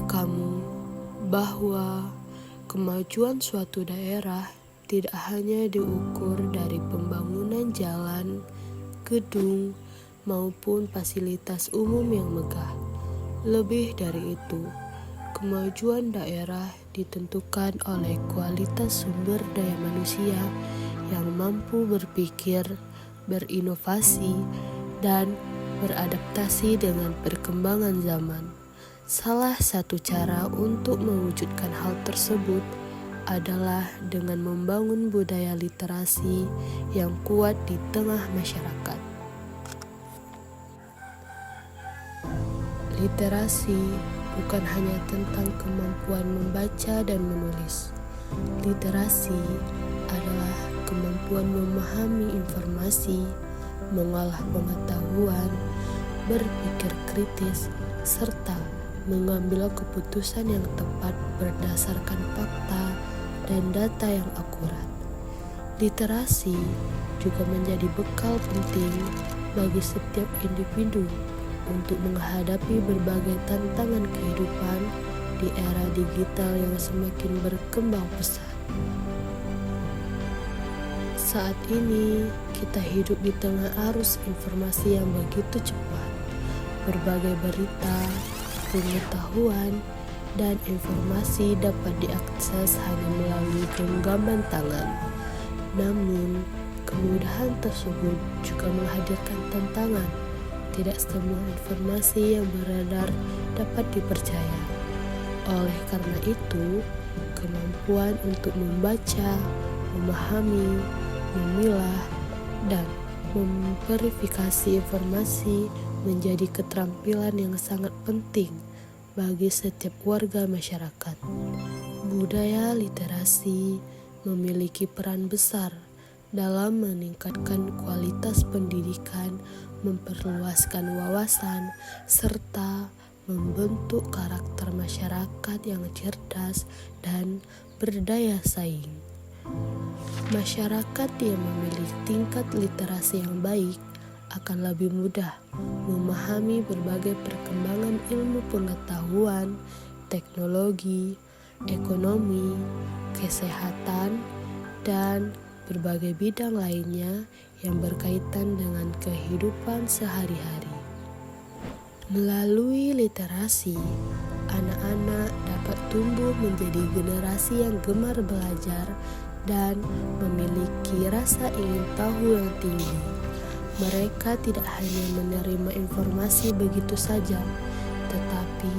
Tahukah kamu bahwa kemajuan suatu daerah tidak hanya diukur dari pembangunan jalan, gedung, maupun fasilitas umum yang megah. Lebih dari itu, kemajuan daerah ditentukan oleh kualitas sumber daya manusia yang mampu berpikir, berinovasi, dan beradaptasi dengan perkembangan zaman. Salah satu cara untuk mewujudkan hal tersebut adalah dengan membangun budaya literasi yang kuat di tengah masyarakat. Literasi bukan hanya tentang kemampuan membaca dan menulis. Literasi adalah kemampuan memahami informasi, mengolah pengetahuan, berpikir kritis, serta mengambil keputusan yang tepat berdasarkan fakta dan data yang akurat. Literasi juga menjadi bekal penting bagi setiap individu untuk menghadapi berbagai tantangan kehidupan di era digital yang semakin berkembang pesat. Saat ini, kita hidup di tengah arus informasi yang begitu cepat. Berbagai berita, pengetahuan, dan informasi dapat diakses hanya melalui genggaman tangan. Namun, kemudahan tersebut juga menghadirkan tantangan. Tidak semua informasi yang beredar dapat dipercaya. Oleh karena itu, kemampuan untuk membaca, memahami, memilah, dan memverifikasi informasi menjadi keterampilan yang sangat penting bagi setiap warga masyarakat. Budaya literasi memiliki peran besar dalam meningkatkan kualitas pendidikan, memperluaskan wawasan, serta membentuk karakter masyarakat yang cerdas dan berdaya saing. Masyarakat yang memiliki tingkat literasi yang baik akan lebih mudah memahami berbagai perkembangan ilmu pengetahuan, teknologi, ekonomi, kesehatan, dan berbagai bidang lainnya yang berkaitan dengan kehidupan sehari-hari. Melalui literasi, anak-anak dapat tumbuh menjadi generasi yang gemar belajar dan memiliki rasa ingin tahu yang tinggi. Mereka tidak hanya menerima informasi begitu saja, tetapi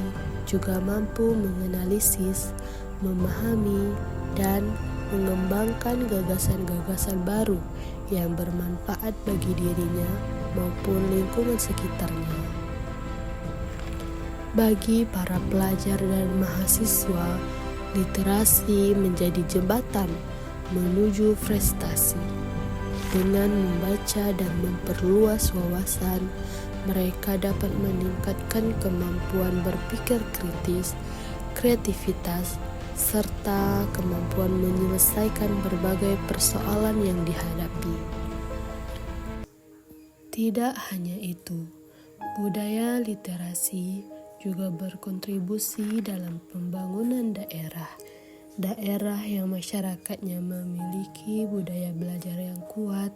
juga mampu menganalisis, memahami, dan mengembangkan gagasan-gagasan baru yang bermanfaat bagi dirinya maupun lingkungan sekitarnya. Bagi para pelajar dan mahasiswa, literasi menjadi jembatan menuju prestasi. Dengan membaca dan memperluas wawasan, mereka dapat meningkatkan kemampuan berpikir kritis, kreativitas, serta kemampuan menyelesaikan berbagai persoalan yang dihadapi. Tidak hanya itu, budaya literasi juga berkontribusi dalam pembangunan daerah. Daerah yang masyarakatnya memiliki budaya belajar yang kuat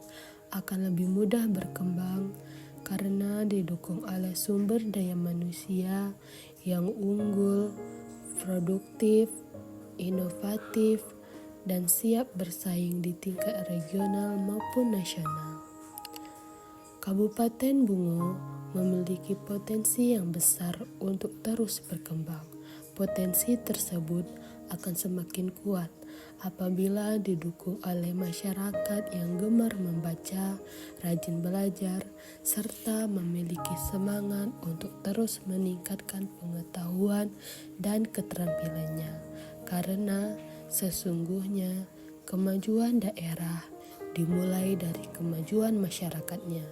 akan lebih mudah berkembang karena didukung oleh sumber daya manusia yang unggul, produktif, inovatif, dan siap bersaing di tingkat regional maupun nasional. Kabupaten Bungo memiliki potensi yang besar untuk terus berkembang. Potensi tersebut akan semakin kuat apabila didukung oleh masyarakat yang gemar membaca, rajin belajar, serta memiliki semangat untuk terus meningkatkan pengetahuan dan keterampilannya. Karena sesungguhnya kemajuan daerah dimulai dari kemajuan masyarakatnya.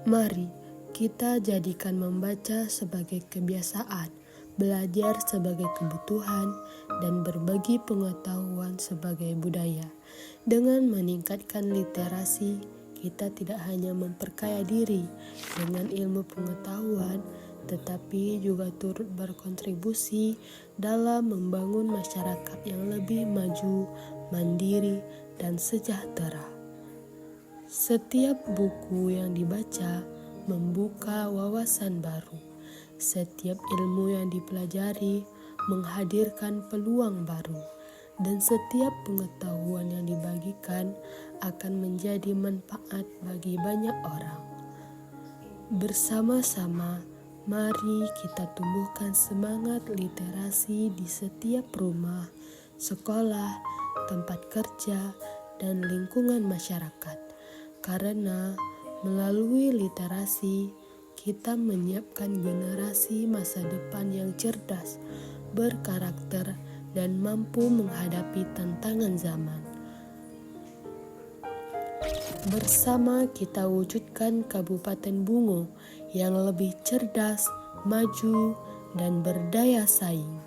Mari kita jadikan membaca sebagai kebiasaan, belajar sebagai kebutuhan, dan berbagi pengetahuan sebagai budaya. Dengan meningkatkan literasi, kita tidak hanya memperkaya diri dengan ilmu pengetahuan, tetapi juga turut berkontribusi dalam membangun masyarakat yang lebih maju, mandiri, dan sejahtera. Setiap buku yang dibaca membuka wawasan baru. Setiap ilmu yang dipelajari menghadirkan peluang baru, dan setiap pengetahuan yang dibagikan akan menjadi manfaat bagi banyak orang. Bersama-sama, mari kita tumbuhkan semangat literasi di setiap rumah, sekolah, tempat kerja, dan lingkungan masyarakat. Karena melalui literasi, kita menyiapkan generasi masa depan yang cerdas, berkarakter, dan mampu menghadapi tantangan zaman. Bersama kita wujudkan Kabupaten Bungo yang lebih cerdas, maju, dan berdaya saing.